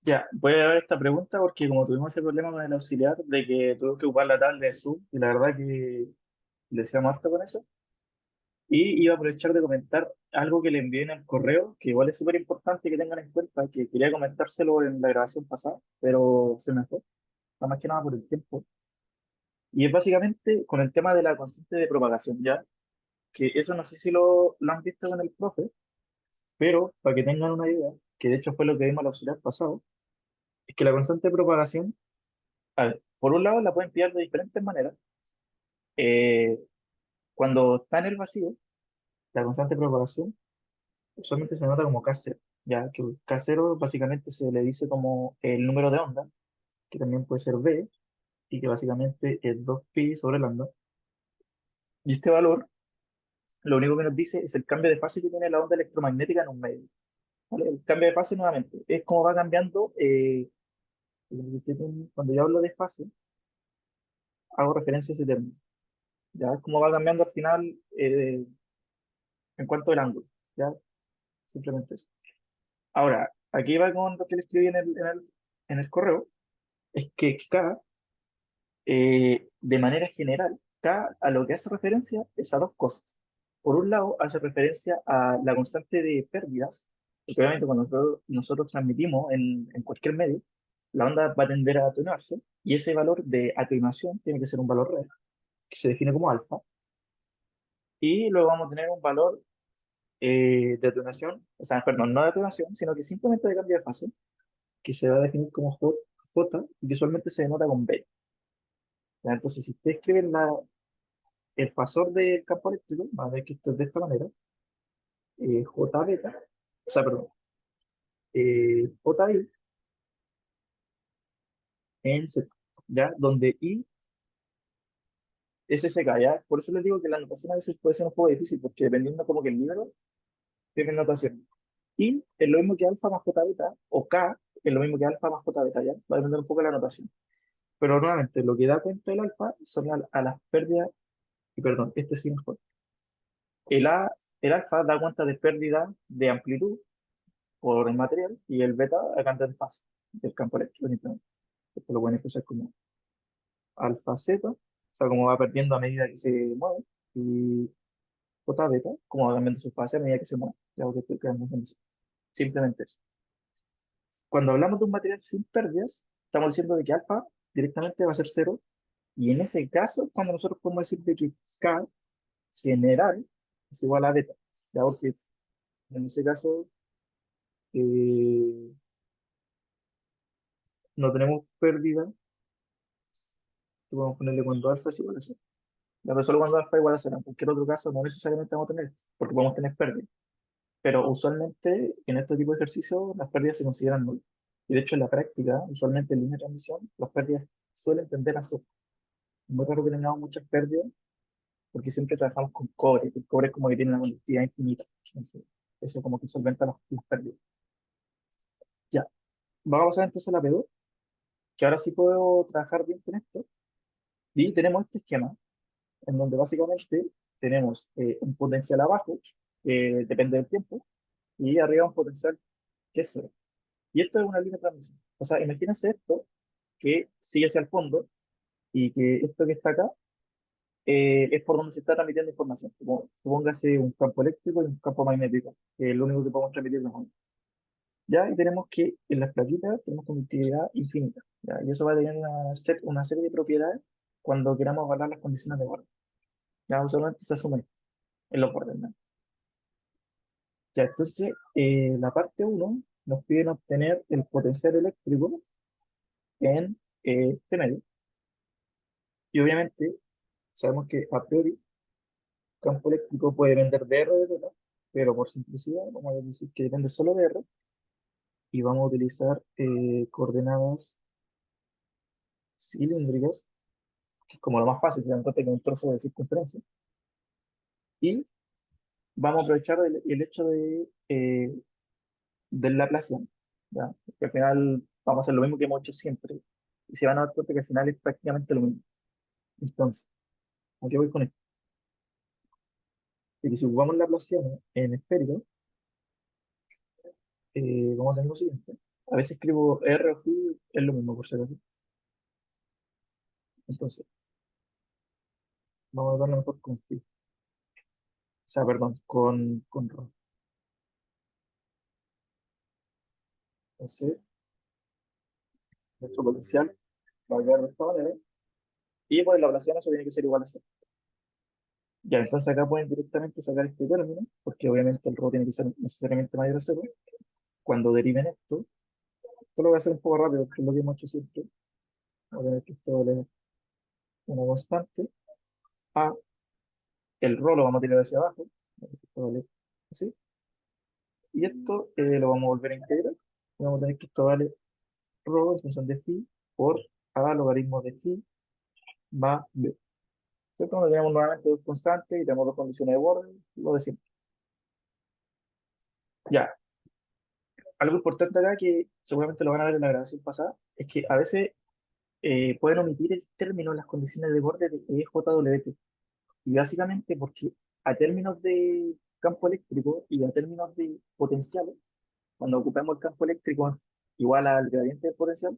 Ya, voy a ver esta pregunta porque como tuvimos ese problema con el auxiliar de que tuve que ocupar la tablet de Zoom y la verdad que le decíamos harto con eso. Y iba a aprovechar de comentar algo que le envié en el correo, que igual es súper importante que tengan en cuenta, que quería comentárselo en la grabación pasada, pero se me fue, nada más que nada por el tiempo. Y es básicamente con el tema de la constante de propagación, ¿ya? Que eso no sé si lo han visto con el profe, pero para que tengan una idea, que de hecho fue lo que vimos al auxiliar pasado, es que la constante de propagación, a ver, por un lado la pueden pillar de diferentes maneras. Eh, Cuando está en el vacío, la constante de propagación usualmente se nota como K0, ya que K0 básicamente se le dice como el número de onda, que también puede ser B, y que básicamente es 2pi sobre lambda. Y este valor lo único que nos dice es el cambio de fase que tiene la onda electromagnética en un medio. ¿Vale? El cambio de fase nuevamente es como va cambiando. Cuando yo hablo de fase, hago referencia a ese término. Ya es como va cambiando al final en cuanto al ángulo. Ya, simplemente eso. Ahora, aquí va con lo que le escribí en el correo, es que K, de manera general, K a lo que hace referencia es a dos cosas. Por un lado, hace referencia a la constante de pérdidas, porque obviamente cuando nosotros transmitimos en cualquier medio, la onda va a tender a atenuarse, y ese valor de atenuación tiene que ser un valor real, que se define como alfa, y luego vamos a tener un valor de atenuación, o sea, perdón, no de atenuación, sino que simplemente de cambio de fase, que se va a definir como J, y que usualmente se denota con B. ¿Ya? Entonces, si usted escribe el fasor del campo eléctrico, va a ver que esto es de esta manera, J beta, o sea, perdón, J I en Z, ¿ya? Donde I es SK, ¿ya? Por eso les digo que la notación a veces puede ser un poco difícil, porque dependiendo como que el libro tiene notación. Y es lo mismo que alfa más J beta, o K es lo mismo que alfa más J beta, ¿ya? Va a depender un poco de la notación. Pero nuevamente, lo que da cuenta el alfa son a las pérdidas, y perdón, este sí mejor. El A, el alfa da cuenta de pérdida de amplitud por el material y el beta a cambio de fase del campo eléctrico, simplemente. Esto lo pueden expresar como alfa zeta, o sea, como va perdiendo a medida que se mueve, y j beta, como va cambiando su fase a medida que se mueve. Ya que estoy quedando en eso. Simplemente eso. Cuando hablamos de un material sin pérdidas, estamos diciendo de que alfa directamente va a ser cero, y en ese caso, cuando nosotros podemos decir de que K general es igual a beta, ya porque en ese caso eh, no tenemos pérdida, que podemos ponerle cuando alfa es igual a cero. Ya, pero solo cuando alfa es igual a cero. En cualquier otro caso no necesariamente vamos a tener, porque podemos tener pérdidas. Pero usualmente en este tipo de ejercicios las pérdidas se consideran nulas. Y de hecho en la práctica, usualmente en línea de transmisión, las pérdidas suelen tender a cero. Es muy raro que tengamos muchas pérdidas, porque siempre trabajamos con cobre. El cobre es como que tiene una conductividad infinita. Entonces, eso como que solventa las pérdidas. Ya, vamos a pasar entonces a la P2, que ahora sí puedo trabajar bien con esto. Y tenemos este esquema, en donde básicamente tenemos un potencial abajo, que depende del tiempo, y arriba un potencial que es cero. Y esto es una línea de transmisión. O sea, imagínense esto que sigue hacia el fondo y que esto que está acá es por donde se está transmitiendo información. Como, supóngase un campo eléctrico y un campo magnético, que es lo único que podemos transmitir de onda. Ya, y tenemos que en las plaquitas tenemos conductividad infinita. ¿Ya? Y eso va a tener una serie de propiedades cuando queramos evaluar las condiciones de borde. Ya, usualmente se asume en los bordes, ¿no? Ya, entonces, la parte uno nos piden obtener el potencial eléctrico en este medio. Y obviamente sabemos que a priori campo eléctrico puede depender de R de teta, pero por simplicidad vamos a decir que depende solo de R y vamos a utilizar coordenadas cilíndricas, que es como lo más fácil, se dan cuenta que es un trozo de circunferencia. Y vamos a aprovechar el hecho del Laplaciano, ¿ya? Porque al final vamos a hacer lo mismo que hemos hecho siempre. Y se van a dar cuenta que al final es prácticamente lo mismo. Entonces, ¿a qué voy con esto? Y que si ocupamos Laplaciano en esférico, vamos a tener lo siguiente. A veces escribo R o phi, es lo mismo por si acaso. Entonces, vamos a darle mejor con phi. O sea, perdón, con rho. Entonces, nuestro potencial va a quedar de esta manera. Y pues la Laplaciano eso tiene que ser igual a cero. Ya, entonces acá pueden directamente sacar este término, porque obviamente el rho tiene que ser necesariamente mayor a cero. Cuando deriven esto lo voy a hacer un poco rápido, porque es lo que hemos hecho siempre. Voy a tener que esto vale una constante. A, el rho lo vamos a tirar hacia abajo. Esto vale así. Y esto lo vamos a volver a integrar. Y vamos a tener que esto vale rho en función de phi por a logaritmo de phi más b. ¿Cierto? Donde tenemos nuevamente dos constantes y tenemos dos condiciones de borde, lo de siempre. Ya, algo importante acá que seguramente lo van a ver en la grabación pasada, es que a veces pueden omitir el término en las condiciones de borde de EJWT. Y básicamente porque a términos de campo eléctrico y a términos de potenciales, cuando ocupamos el campo eléctrico igual al gradiente del potencial,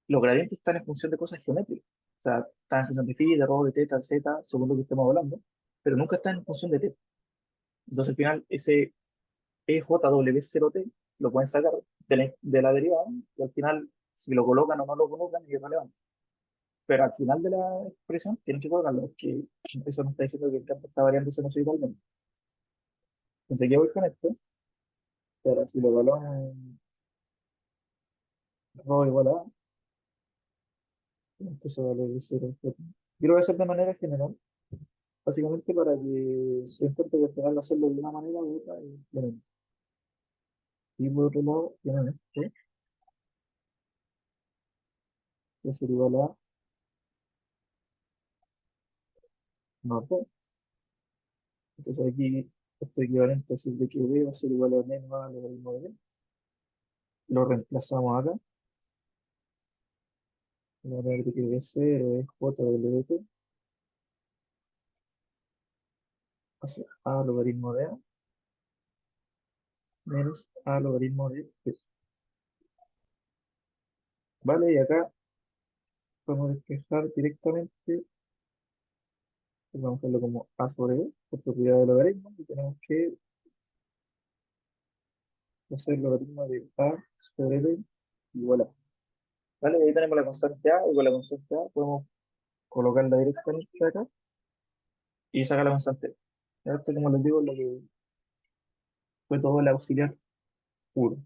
los gradientes están en función de cosas geométricas. O sea, están en función de phi, de rho, de teta, de zeta, según lo que estemos hablando, pero nunca están en función de t. Entonces al final ese EJW0T lo pueden sacar de la derivada y al final si lo colocan o no lo colocan es irrelevante. Pero al final de la expresión tienen que colocarlo, porque eso no está diciendo que el campo está variando sinusoidalmente. Entonces, ¿qué voy con esto? Pero si lo evaluamos en rho igual a, entonces vale de 0. Yo lo voy a hacer de manera general, básicamente para que se encuentre que al final hacerlo de una manera u otra es lo mismo. Y por otro lado, tienen esto, que es igual a norte. Entonces aquí esto equivalente a decir de que B va a ser igual a menos a logaritmo de B. Lo reemplazamos acá. Vamos a ver de que B cero es J del t va a ser A logaritmo de A menos A logaritmo de B. Vale, y acá podemos despejar directamente, vamos a hacerlo como A sobre B, por propiedad de logaritmo, y tenemos que hacer logaritmo de A sobre B igual a. Vale, y ahí tenemos la constante A, y con la constante A podemos colocarla directamente acá y sacar la constante B. Esto, como les digo, es lo que fue todo el auxiliar puro.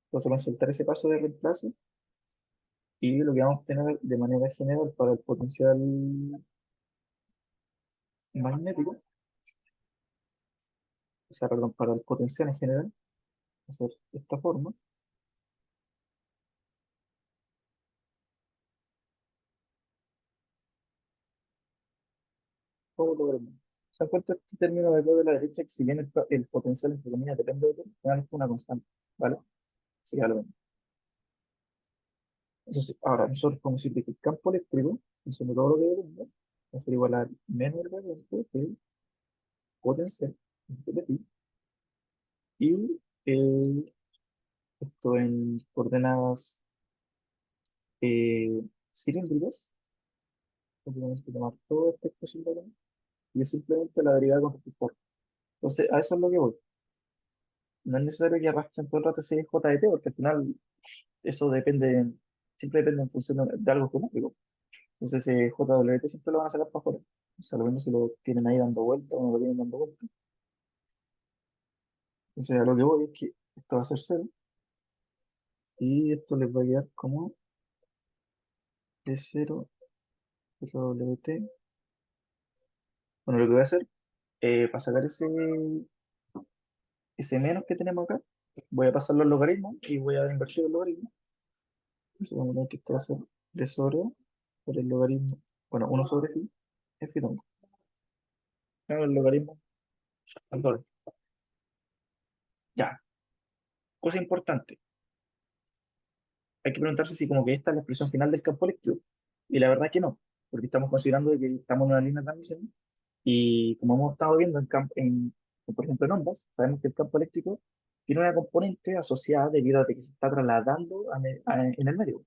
Entonces vamos a saltar ese paso de reemplazo y lo que vamos a obtener de manera general para el potencial magnético, o sea, perdón, para el potencial en general, va a ser de esta forma. ¿Cómo lo veremos? Se encuentra este término de de la derecha que si bien el potencial entre comillas depende de otro, es una constante, ¿vale? Así que ya lo vemos. Entonces, ahora nosotros podemos decir que el campo eléctrico, consume todo lo que depende, va a ser igual a menos el gradiente del potencial de pi, y esto en coordenadas cilíndricas, básicamente tomar todo este expresión de acá, y es simplemente la derivada con respecto a. Entonces, a eso es lo que voy. No es necesario que arrastren todo el rato ese j de t, porque al final eso depende, siempre depende en función de algo geométrico. Entonces, ese JWT siempre lo van a sacar para afuera. O sea, lo mismo si lo tienen ahí dando vuelta o no lo tienen dando vuelta. Entonces, a lo que voy es que esto va a ser cero y esto les va a quedar como de 0 JWT. Bueno, lo que voy a hacer, para sacar ese menos que tenemos acá, voy a pasarlo al logaritmo y voy a invertir el logaritmo. Entonces, vamos a tener que esto va a ser de sobre por el logaritmo, bueno, uno sobre phi, es phi tonto. Claro, el logaritmo al doble. Ya, cosa importante. Hay que preguntarse si como que esta es la expresión final del campo eléctrico. Y la verdad es que no, porque estamos considerando de que estamos en una línea de transmisión y como hemos estado viendo por ejemplo en ondas, sabemos que el campo eléctrico tiene una componente asociada debido a que se está trasladando en el medio,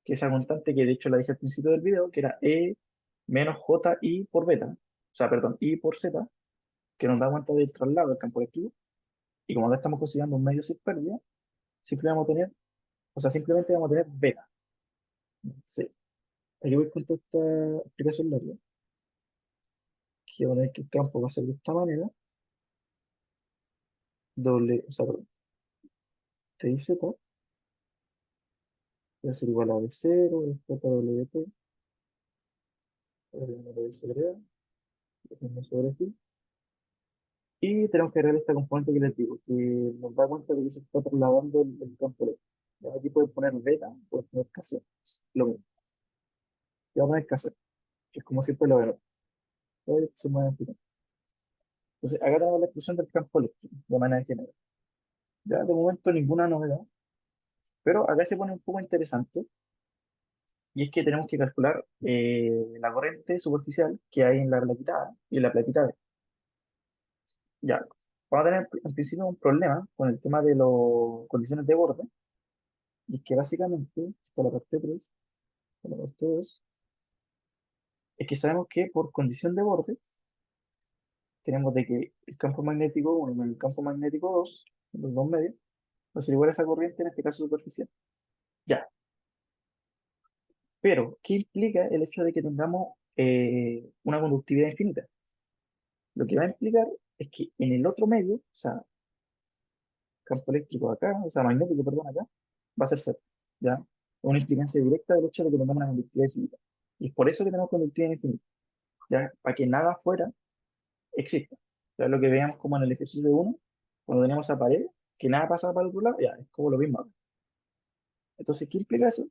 que esa constante que de hecho la dije al principio del video, que era E menos JI por beta, o sea, perdón, I por Z, que nos da cuenta del traslado del campo eléctrico. Y como acá estamos considerando un medio sin pérdida, siempre vamos a tener, o sea, simplemente vamos a tener beta. Sí. Aquí voy con toda esta explicación larga, que vamos a tener que el campo va a ser de esta manera, doble, o sea, perdón, TIZ va a ser igual a B0, JWT, W sobre A, M sobre Phi. Y tenemos que agregar esta componente que les digo, que nos da cuenta de que se está trasladando el campo eléctrico. Ya aquí pueden poner beta, pueden poner cassette, es lo mismo. Y vamos a poner cassette, que es como siempre lo vemos. Se mueve en final. Entonces, acá tenemos la expresión del campo eléctrico, de manera general. Ya de momento ninguna novedad, pero acá se pone un poco interesante, y es que tenemos que calcular la corriente superficial que hay en la plaquita A y en la plaquita B. Ya, vamos a tener en principio un problema con el tema de las condiciones de borde, y es que básicamente, esta es la parte 3, esta es la parte 2, es que sabemos que por condición de borde tenemos de que el campo magnético 1 y el campo magnético 2, los dos medios, va a ser igual a esa corriente, en este caso superficial. Ya, pero ¿qué implica el hecho de que tengamos una conductividad infinita? Lo que va a implicar es que en el otro medio, o sea, campo eléctrico acá, o sea, magnético, perdón, acá, va a ser cero, ¿ya? Una implicancia directa del hecho de que tengamos una conductividad infinita. Y es por eso que tenemos conductividad infinita, ¿ya? Para que nada afuera exista. Ya lo que veamos como en el ejercicio de uno, cuando tenemos esa pared, que nada pasa para el otro lado, ya, es como lo mismo acá. Entonces, ¿qué implica eso?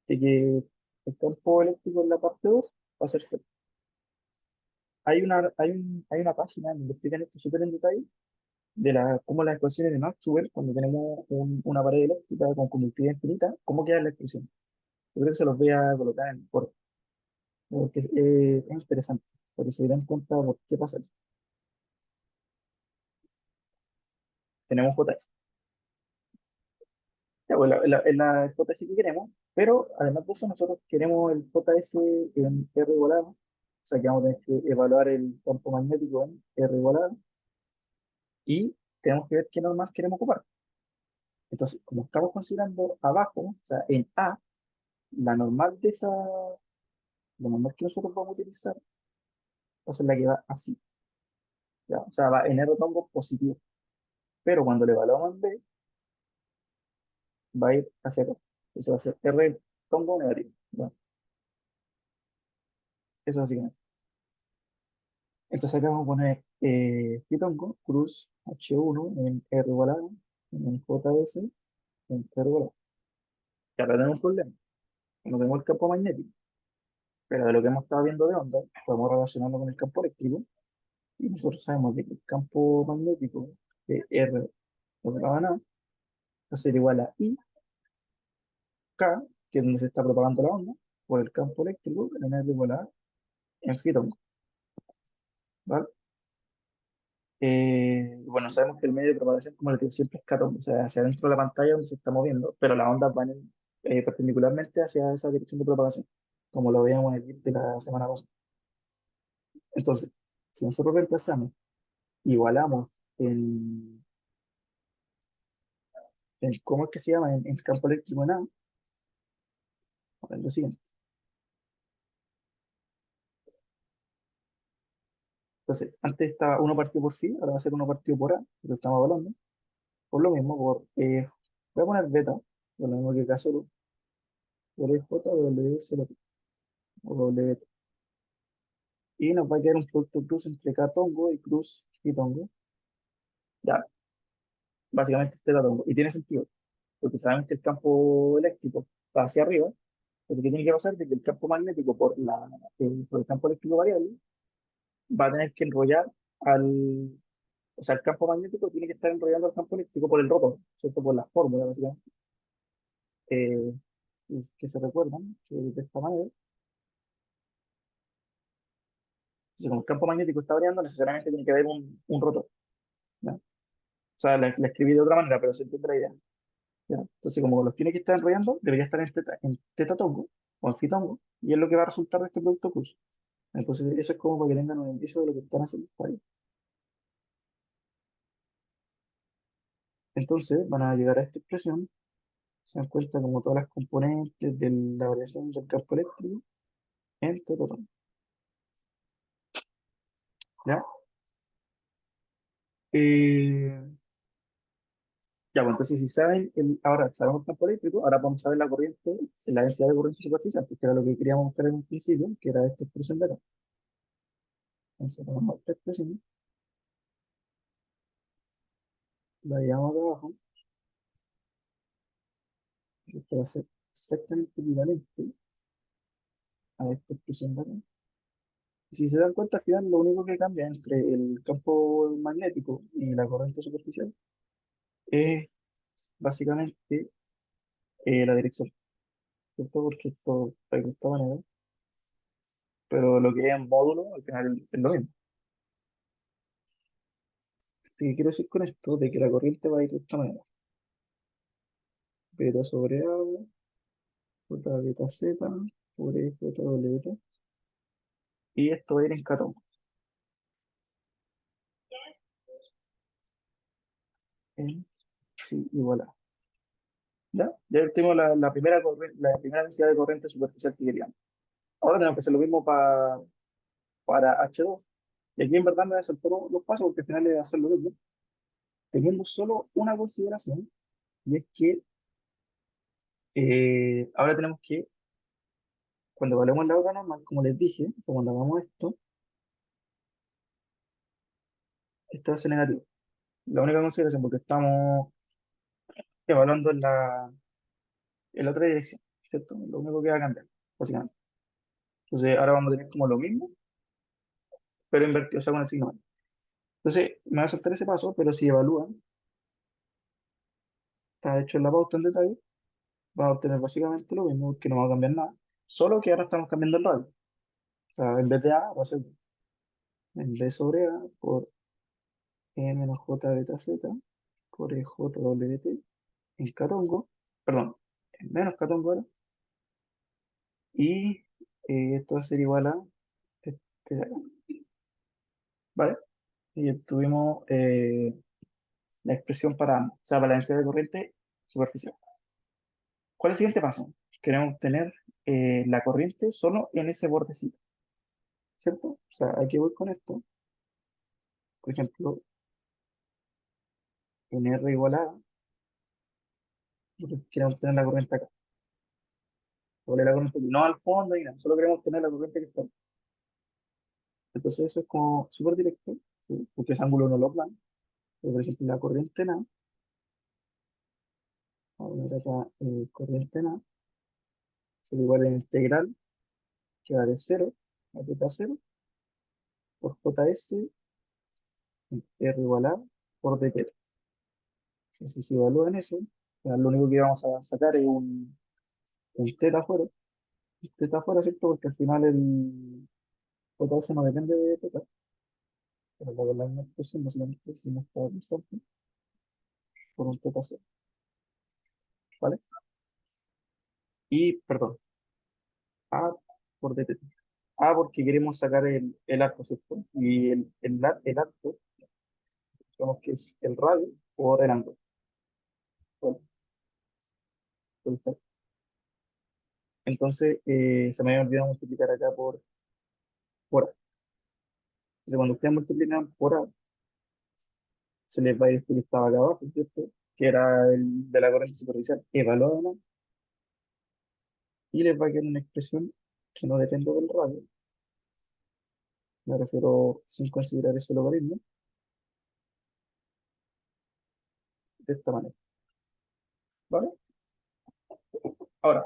De que el campo eléctrico en la parte 2 va a ser cero. Hay una página donde explican esto súper en detalle, de cómo las ecuaciones de Maxwell, cuando tenemos una pared eléctrica con conductividad infinita, cómo queda la expresión. Yo creo que se los voy a colocar en el foro, porque es interesante, porque se darán cuenta por qué pasa eso. Tenemos JS. Ya, pues, la JS que queremos, pero además de eso, nosotros queremos el JS en R igualado, o sea que vamos a tener que evaluar el campo magnético en R igualado, y tenemos que ver qué normas queremos ocupar. Entonces, como estamos considerando abajo, o sea, en A, la normal de esa, la normal que nosotros vamos a utilizar va a ser la que va así, ¿ya? O sea, va en R tongo positivo, pero cuando le evaluamos en B, va a ir hacia acá. Eso va a ser R tongo negativo, ¿ya? Eso básicamente. Entonces acá vamos a poner pi tongo, cruz H1 en R igualado, en JS, en R igualado. Y ahora tenemos un problema, no tenemos el campo magnético, pero de lo que hemos estado viendo de onda, podemos relacionarlo con el campo eléctrico. Y nosotros sabemos que el campo magnético de R por la A va a ser igual a I, K, que es donde se está propagando la onda, por el campo eléctrico en R igual a en phi tongo, ¿vale? Bueno, sabemos que el medio de propagación, como les digo, siempre es K tongo, o sea, hacia adentro de la pantalla donde se está moviendo, pero las ondas van perpendicularmente hacia esa dirección de propagación, como lo veíamos en el GIF de la semana pasada. Entonces, si nosotros reemplazamos, igualamos ¿cómo es que se llama? En el campo eléctrico en A, lo siguiente. Entonces, antes estaba uno partido por phi, ahora va a ser uno partido por A, lo estamos hablando. Por lo mismo, voy a poner beta, por lo mismo que acá solo, por el J, W, 0, o W beta. Y nos va a quedar un producto cruz entre K tongo y cruz y tongo. Ya, básicamente este es tongo. Y tiene sentido, porque sabemos que el campo eléctrico va hacia arriba, pero ¿qué tiene que pasar? De que el campo magnético por el campo eléctrico variable va a tener que enrollar al, o sea, el campo magnético tiene que estar enrollando al campo eléctrico por el rotor, ¿cierto? Por las fórmulas, básicamente. Eh, y que se recuerdan que de esta manera, si como el campo magnético está variando, necesariamente tiene que haber un rotor, ¿ya? O sea, la escribí de otra manera, pero se entiende la idea. ¿Ya? Entonces, como los tiene que estar enrollando, debería estar en teta tongo o en fitongo, y es lo que va a resultar de este producto curso. Entonces, eso es como para que tengan un indicio de lo que están haciendo. ¿Está bien? Entonces, van a llegar a esta expresión, se dan cuenta como todas las componentes de la variación del campo eléctrico en teta tongo. ¿Ya? Eh, ya, pues entonces, si saben, ahora sabemos el campo eléctrico, ahora vamos a ver la corriente, la densidad de corriente superficial, que era lo que queríamos buscar en un principio, que era esta expresión de acá. Entonces, vamos a esta expresión, la llevamos de abajo. Esto va a ser exactamente equivalente a esta expresión de acá. Y si se dan cuenta, al final lo único que cambia entre el campo magnético y la corriente superficial es básicamente la dirección, ¿cierto? Porque esto va de esta manera, pero lo que es en módulo al final es lo mismo. Así que quiero decir con esto de que la corriente va a ir de esta manera. Beta sobre A, J beta Z, por E, J doble beta. Y esto va a ir en catón. En sí, igual a. ¿Ya? Ya obtuvimos la primera densidad de corriente superficial que queríamos. Ahora tenemos que hacer lo mismo para H2. Y aquí en verdad me voy a saltar los pasos porque al final es hacer lo mismo, teniendo solo una consideración, y es que ahora tenemos que, cuando evaluemos la obra normal, como les dije, o sea, cuando hagamos esto va a ser negativo. La única consideración, porque estamos evaluando en la otra dirección, ¿cierto? Lo único que va a cambiar, básicamente. Entonces ahora vamos a tener como lo mismo, pero invertido, o sea, con el signo menos. Entonces me va a saltar ese paso, pero si evalúan, está hecho en la pauta en detalle, va a obtener básicamente lo mismo, que no va a cambiar nada, solo que ahora estamos cambiando el radio. O sea, en vez de A va a ser en B sobre A por E menos J beta Z por E J doble T en catongo, perdón, en menos catongo ahora, y esto va a ser igual a este de acá, ¿vale? Y obtuvimos la expresión para ambos, o sea, para la densidad de corriente superficial. ¿Cuál es el siguiente paso? Queremos obtener la corriente solo en ese bordecito, ¿cierto? O sea, hay que voy con esto, por ejemplo, en R igual a, nosotros queremos obtener la corriente acá, sobre la corriente aquí, no al fondo y nada, solo queremos obtener la corriente que está ahí. Entonces eso es como súper directo, ¿sí? Porque ese ángulo no lo dan. Pero, por ejemplo, la corriente en A, vamos a ver acá, corriente en A, se le igual a la integral que va de 0 a teta 0 por JS R igual a por dt. Entonces, si evalúan eso, ya lo único que vamos a sacar es un teta afuera, un teta afuera, ¿cierto? Porque al final el JS no depende de teta, pero la misma expresión, básicamente, si no está constante, por un teta 0, ¿vale? Y, perdón, A por dt. A porque queremos sacar el arco, ¿cierto? Y el arco, digamos que es el radio por el ángulo. Bueno, entonces, se me había olvidado multiplicar acá por A. Entonces, cuando ustedes multiplican por A, se les va a ir esto que estaba acá abajo, ¿cierto? Que era el de la corriente superficial evaluada, ¿no? Y les va a quedar una expresión que no depende del radio. Me refiero sin considerar ese logaritmo, de esta manera, ¿vale? Ahora,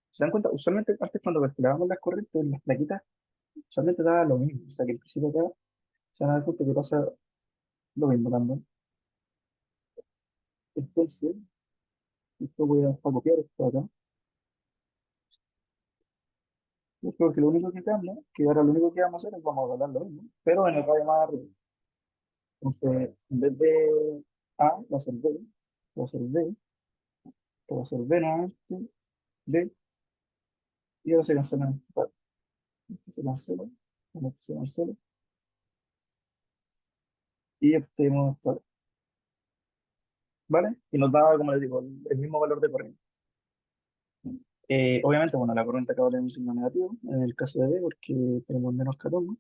¿se dan cuenta? Usualmente antes cuando calculábamos las corrientes, las plaquitas, usualmente daba lo mismo. O sea, que el principio acá se van a dar cuenta que pasa lo mismo también. Entonces, esto voy a copiar esto acá. Yo creo que lo único que cambia, que ahora lo único que vamos a hacer es vamos a hablar lo mismo, pero en el radio más arriba. Entonces, en vez de A, va a ser B, va a ser B, esto va a ser B nuevamente, B, y ahora se cancelan esta parte. Esto se cancela, esto se cancela, y obtenemos esta, ¿vale? Y nos da, como les digo, el mismo valor de corriente. Obviamente, bueno, la corriente acaba de tener un signo negativo, en el caso de B, porque tenemos menos catón,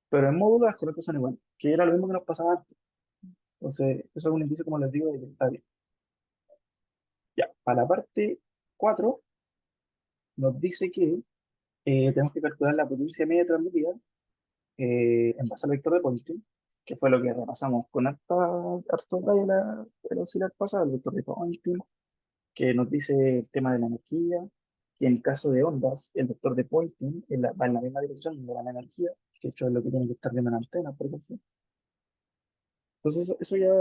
pero en módulo las corrientes son iguales, que era lo mismo que nos pasaba antes. Entonces, eso es un indicio, como les digo, de que está bien. Ya, para la parte 4 nos dice que tenemos que calcular la potencia media transmitida en base al vector de Poynting, que fue lo que repasamos con harto detalle el auxiliar pasado, el vector de Poynting, que nos dice el tema de la energía, que en caso de ondas, el vector de Poynting va en la misma dirección de la energía, que de hecho es lo que tiene que estar viendo en la antena, por ejemplo. Entonces, eso ya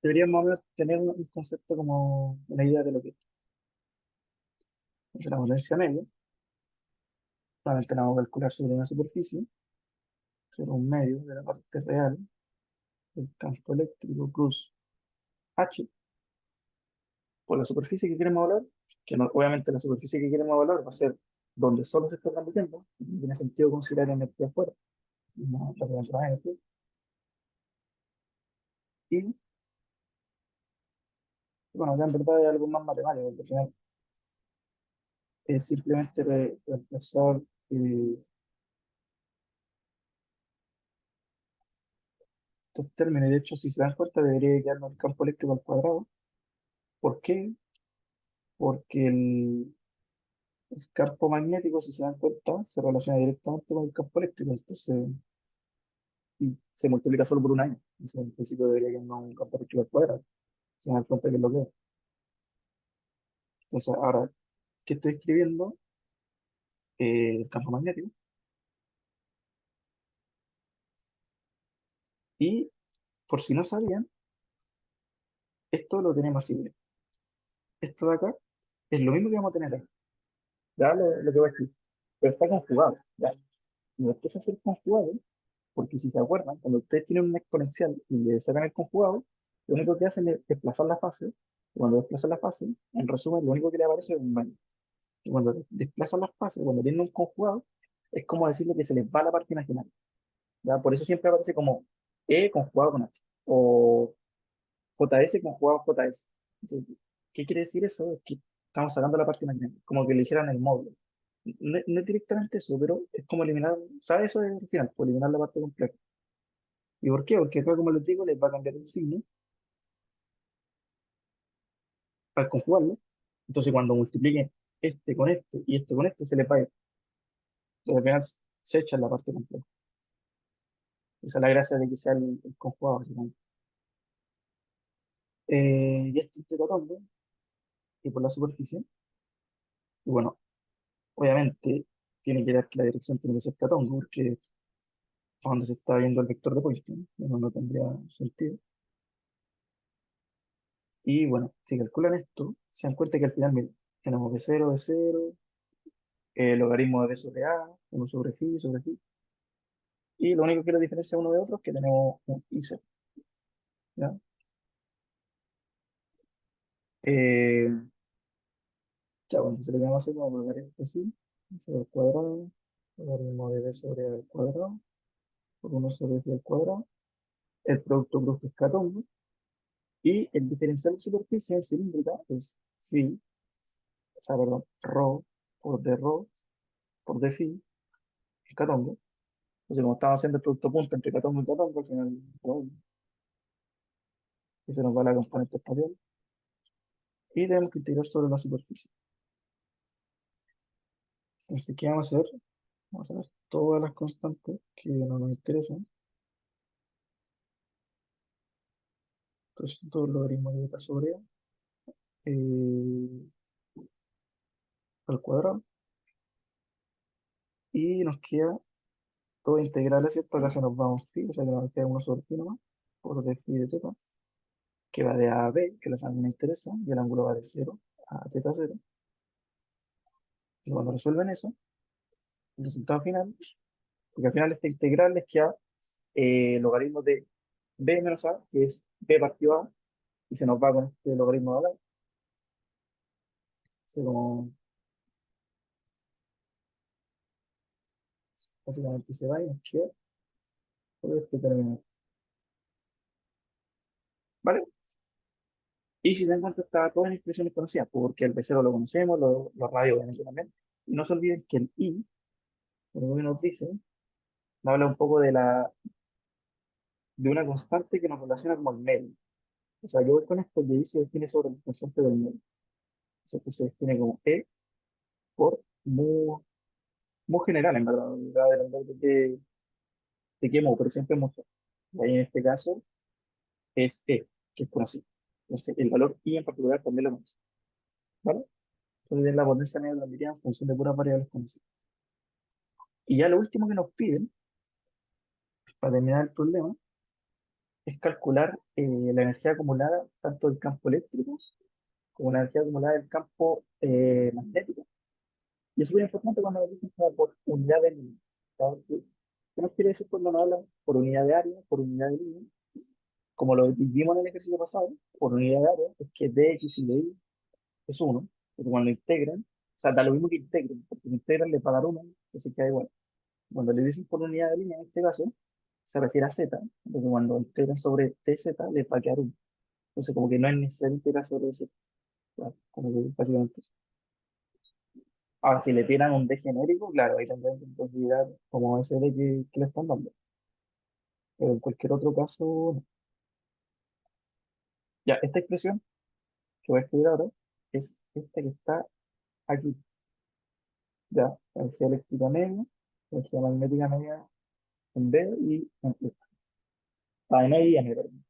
deberíamos más o menos tener un concepto como una idea de lo que es. Entonces, la potencia media, solamente la vamos a calcular sobre una superficie, sobre un medio de la parte real, el campo eléctrico plus H, por la superficie que queremos hablar, que obviamente la superficie que queremos hablar va a ser donde solo se está transmitiendo, no tiene sentido considerar energía afuera, no la tenemos más energía, y bueno, acá en verdad hay algo más matemático, porque al final es simplemente reemplazar estos términos, y de hecho si se dan cuenta debería quedarnos el campo eléctrico al cuadrado. ¿Por qué? Porque el campo magnético, si se dan cuenta, se relaciona directamente con el campo eléctrico, entonces y se multiplica solo por un año. Entonces, en principio debería quedarnos un campo eléctrico al cuadrado, si se dan cuenta que es lo que es. Entonces, ahora, ¿qué estoy escribiendo? El campo magnético. Y por si no sabían, esto lo tenemos así. Miren. Esto de acá es lo mismo que vamos a tener acá. Ya lo que voy a escribir. Pero está conjugado. Ya. Y después de ser conjugado, porque si se acuerdan, cuando ustedes tienen un exponencial y le sacan el conjugado, lo único que hacen es desplazar la fase. Y cuando desplazan la fase, en resumen, lo único que le aparece es un menos. Y cuando desplazan las fases, cuando tienen un conjugado, es como decirle que se les va la parte imaginaria. ¿Ya? Por eso siempre aparece como E conjugado con H. O JS conjugado con JS. Entonces, ¿qué quiere decir eso? Es que estamos sacando la parte imaginaria, como que le dijeran el módulo. No, no es directamente eso, pero es como eliminar, ¿sabes eso al final? Por eliminar la parte compleja. ¿Y por qué? Porque acá, como les digo, les va a cambiar el signo al conjugarlo. Entonces, cuando multipliquen este con este y este con este, se les va a ir. Entonces, al final se echa la parte compleja. Esa es la gracia de que sea el conjugado, básicamente. Y esto estoy tratando, y por la superficie. Y bueno, obviamente tiene que dar que la dirección tiene que ser catongo, porque cuando se está viendo el vector de Poynting, no tendría sentido. Y bueno, si calculan esto, se dan cuenta que al final, miren, tenemos b cero, el logaritmo de b sobre a, uno sobre phi, y lo único que lo diferencia uno de otro es que tenemos un i cero, ¿ya? Eh, ya, bueno, entonces lo que vamos a hacer, vamos a colocar esto así, b al cuadrado, logaritmo de b sobre a al cuadrado, por uno sobre phi al cuadrado, el producto brusco es catongo, y el diferencial de superficie cilíndrica es phi, o sea, perdón, rho por d phi, es catongo. Entonces, como estamos haciendo el producto punto entre catongo y catongo, al final, bueno, y se nos va la componente espacial, y tenemos que integrar sobre la superficie. Entonces, ¿qué vamos a hacer? Vamos a ver todas las constantes que no nos interesan. Entonces, todo el logaritmo de beta sobre A eh, al cuadrado. Y nos queda todo integral, ¿cierto? Acá se nos va un phi, o sea que nos queda uno sobre phi nomás, por d phi de teta, que va de A a B, que la sangre me interesa, y el ángulo va de 0 a teta 0. Y cuando resuelven eso, el resultado final, porque al final esta integral les queda logaritmo de B menos A, que es B partido A, y se nos va con este logaritmo de acá, se como, básicamente se va y nos queda todo este término, ¿vale? Y si se dan cuenta, está todo en expresiones conocidas, porque el B0 lo conocemos, los radios obviamente también. Y no se olviden que el I, como que nos dice, nos habla un poco de una constante que nos relaciona como el medio. O sea, yo voy con esto que dice define sobre el constante del medio. O sea, que se define como E por mu, mu general, en verdad. Va a depender de qué mu, pero siempre es mucho. Y ahí en este caso es E, que es conocido. Entonces, el valor I en particular también lo conoce. ¿Vale? Entonces, es la potencia media transmitida en función de puras variables conocidas. Y ya lo último que nos piden, para terminar el problema, es calcular la energía acumulada tanto del campo eléctrico como la energía acumulada del campo magnético. Y es muy importante cuando nos dicen como por unidad de línea. ¿Sabes? ¿Qué nos quiere decir cuando nos hablan por unidad de área, por unidad de línea? Como lo vimos en el ejercicio pasado, por unidad de área, es que dx y dy es 1. Entonces cuando integran, o sea, da lo mismo que integren, porque si integran le pagan 1, entonces queda igual. Cuando le dicen por unidad de línea, en este caso, se refiere a z, porque cuando integran sobre tz le va a quedar 1. Entonces como que no es necesario integrar sobre z, claro, como que básicamente eso. Ahora, si le tiran un D genérico, claro, ahí tendrán que considerar como ese D que le están dando. Pero en cualquier otro caso, no. Ya, esta expresión que voy a escribir ahora es esta que está aquí. Ya, la energía eléctrica media, la energía magnética media en B y en E. En E y en E, perdón.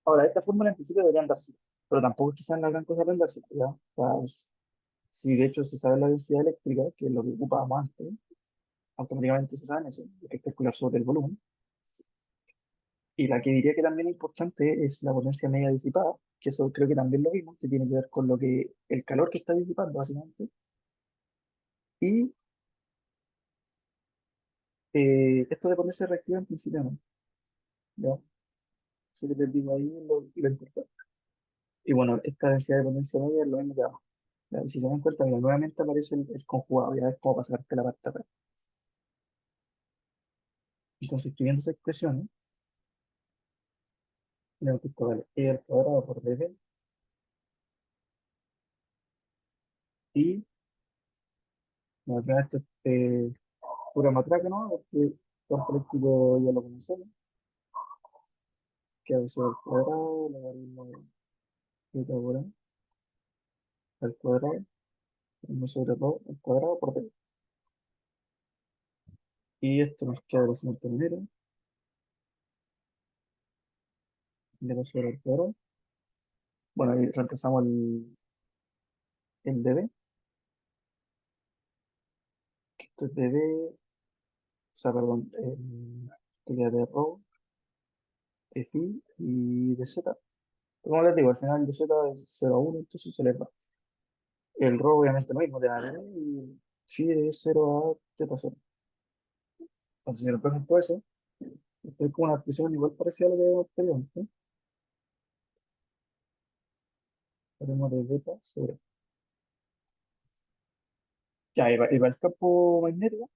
Ahora, esta fórmula en principio deberían darse, pero tampoco es que sean la gran cosa aprenderse, ¿ya? O sea, si de hecho se sabe la densidad eléctrica, que es lo que ocupábamos antes, automáticamente se sabe eso, hay que calcular sobre el volumen. Y la que diría que también es importante es la potencia media disipada, que eso creo que también lo vimos, que tiene que ver con lo que, el calor que está disipando, básicamente. Y esto de ponerse reactiva en principio no, ¿ya? Eso que les digo ahí es lo importante. Y bueno, esta densidad de potencia media es lo mismo que abajo. ¿Ya? Y si se dan cuenta, mira, nuevamente aparece el conjugado, ya es como para sacarte la parte de atrás. Entonces, escribiendo esa expresión, tenemos que esto vale E al cuadrado por dB y, bueno, al final esto es pura matraca, ¿no? Porque el campo eléctrico ya lo conocemos, que a veces al cuadrado, logaritmo de Pitágoras al cuadrado, 1 sobre 2 al cuadrado por 3. Y esto nos queda de la siguiente manera, de sobre al cuadrado. Bueno, ahí reemplazamos el dB, que esto es dB, o sea, perdón, esto queda de rho, de phi y de z. Como les digo, al final de z es 0 a 1, entonces se les va. El rho obviamente lo mismo, de a dB y phi de 0 a teta 0. Entonces, si reemplazan todo eso, estoy con una expresión igual parecida a lo que habíamos tenido antes. Haremos de beta sobre. Ya, y para el campo magnético,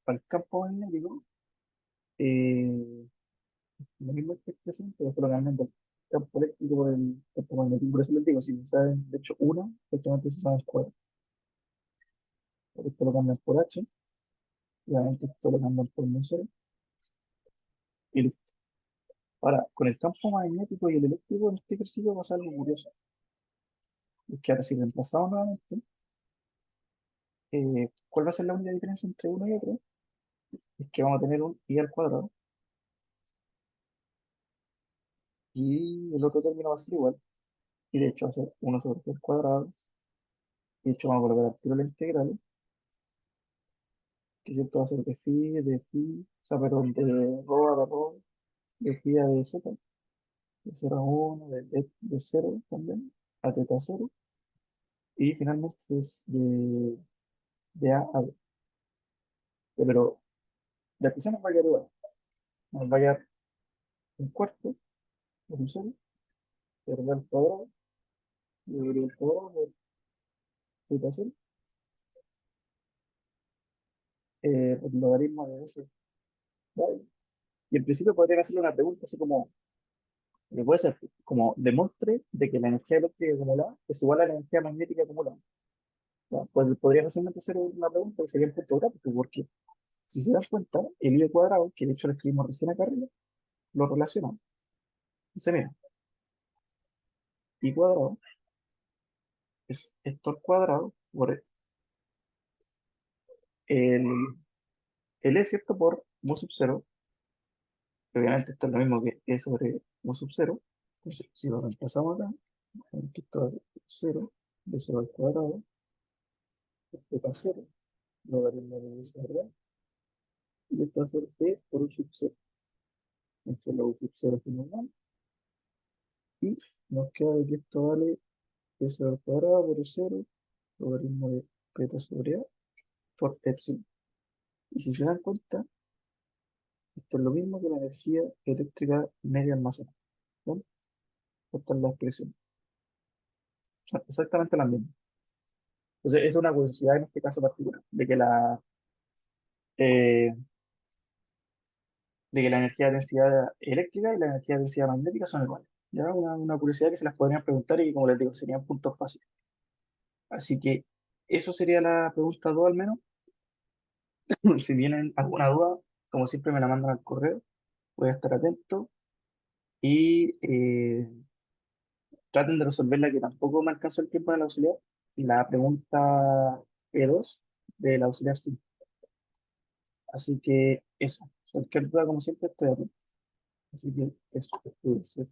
para el campo magnético, eh, lo mismo que expresión, pero solo cambian del campo eléctrico por el campo magnético. Por eso les digo, si se saben, de hecho, una, prácticamente se sabe escuadra. Porque esto lo cambian por H, y obviamente esto lo cambian por mu cero, y listo. Ahora, con el campo magnético y el eléctrico, en este ejercicio pasa algo curioso. Es que ahora, si reemplazamos nuevamente, ¿cuál va a ser la única diferencia entre uno y otro? Es que vamos a tener un i al cuadrado, y el otro término va a ser igual. Y de hecho va a ser 1 sobre p al cuadrado. Y de hecho vamos a colocar al tiro la integral, que esto va a ser de phi, o sea, perdón, de rho a de rho, de phi a de z, de 0 a 1, de 0 también, a teta 0, y finalmente es de a a b. Pero la expresión nos va a quedar igual. nos va a quedar un cuarto por un cero, perder al cuadrado, dividir el cuadrado por ecuación, el logaritmo de eso. ¿Vale? Y en principio podría hacerle una pregunta así como, que puede ser como demuestre de que la energía eléctrica acumulada es igual a la energía magnética acumulada. ¿Ya? Pues podría fácilmente hacer una pregunta que sería en punto gráfico, porque si se dan cuenta, el I cuadrado, que de hecho lo escribimos recién acá arriba, lo relacionamos. Dice, mira, I cuadrado es esto al cuadrado por el, el E, ¿cierto? Por mu sub 0. Obviamente esto es lo mismo que E sobre mu sub 0. Entonces, si lo reemplazamos acá, esto va a ser 0, de 0 al cuadrado, esto va a 0, logaritmo de esa verdad, y esto va a ser E por U sub 0. Entonces la U sub 0 es normal, y nos queda de que esto vale E 0 al cuadrado por E 0, logaritmo de beta sobre A, por epsilon. Y si se dan cuenta, esto es lo mismo que la energía eléctrica media almacenada. ¿Ven? Esta es la expresión. Son exactamente la misma. Entonces, es una curiosidad en este caso particular, eh, de que la energía de densidad eléctrica y la energía de densidad magnética son iguales. ¿Ya? Una curiosidad que se las podrían preguntar y que, como les digo, serían puntos fáciles. Así que eso sería la pregunta 2 al menos. Si tienen alguna duda, como siempre me la mandan al correo, voy a estar atento y traten de resolverla, que tampoco me alcanzó el tiempo en el auxiliar. La pregunta E2 del auxiliar sí. Así que eso. Cualquier duda, como siempre, estoy atento. Así que eso.